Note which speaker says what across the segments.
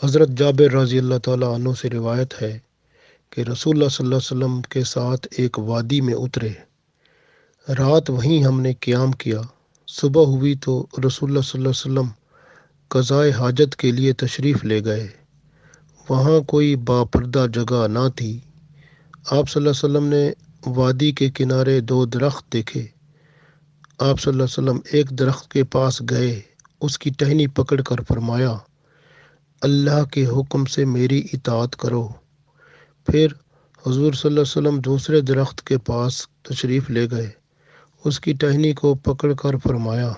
Speaker 1: حضرت جابر رضی اللہ تعالیٰ عنہ سے روایت ہے کہ رسول اللہ صلی اللہ علیہ وسلم کے ساتھ ایک وادی میں اترے، رات وہیں ہم نے قیام کیا۔ صبح ہوئی تو رسول اللہ صلی اللہ علیہ وسلم قضائے حاجت کے لیے تشریف لے گئے۔ وہاں کوئی باپردہ جگہ نہ تھی۔ آپ صلی اللہ علیہ وسلم نے وادی کے کنارے دو درخت دیکھے۔ آپ صلی اللہ علیہ وسلم ایک درخت کے پاس گئے، اس کی ٹہنی پکڑ کر فرمایا، اللہ کے حکم سے میری اطاعت کرو۔ پھر حضور صلی اللہ علیہ وسلم دوسرے درخت کے پاس تشریف لے گئے، اس کی ٹہنی کو پکڑ کر فرمایا،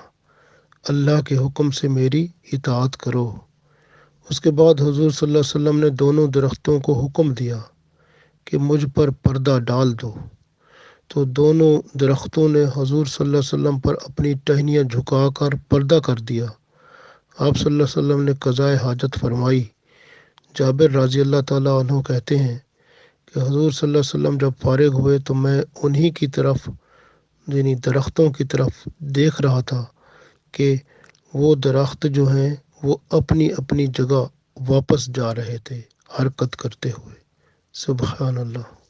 Speaker 1: اللہ کے حکم سے میری اطاعت کرو۔ اس کے بعد حضور صلی اللہ علیہ وسلم نے دونوں درختوں کو حکم دیا کہ مجھ پر پردہ ڈال دو، تو دونوں درختوں نے حضور صلی اللہ علیہ وسلم پر اپنی ٹہنیاں جھکا کر پردہ کر دیا۔ آپ صلی اللہ علیہ وسلم نے قضائے حاجت فرمائی۔ جابر رضی اللہ تعالیٰ عنہ کہتے ہیں کہ حضور صلی اللہ علیہ وسلم جب فارغ ہوئے تو میں انہی کی طرف یعنی درختوں کی طرف دیکھ رہا تھا کہ وہ درخت جو ہیں وہ اپنی اپنی جگہ واپس جا رہے تھے، حرکت کرتے ہوئے۔ سبحان اللہ۔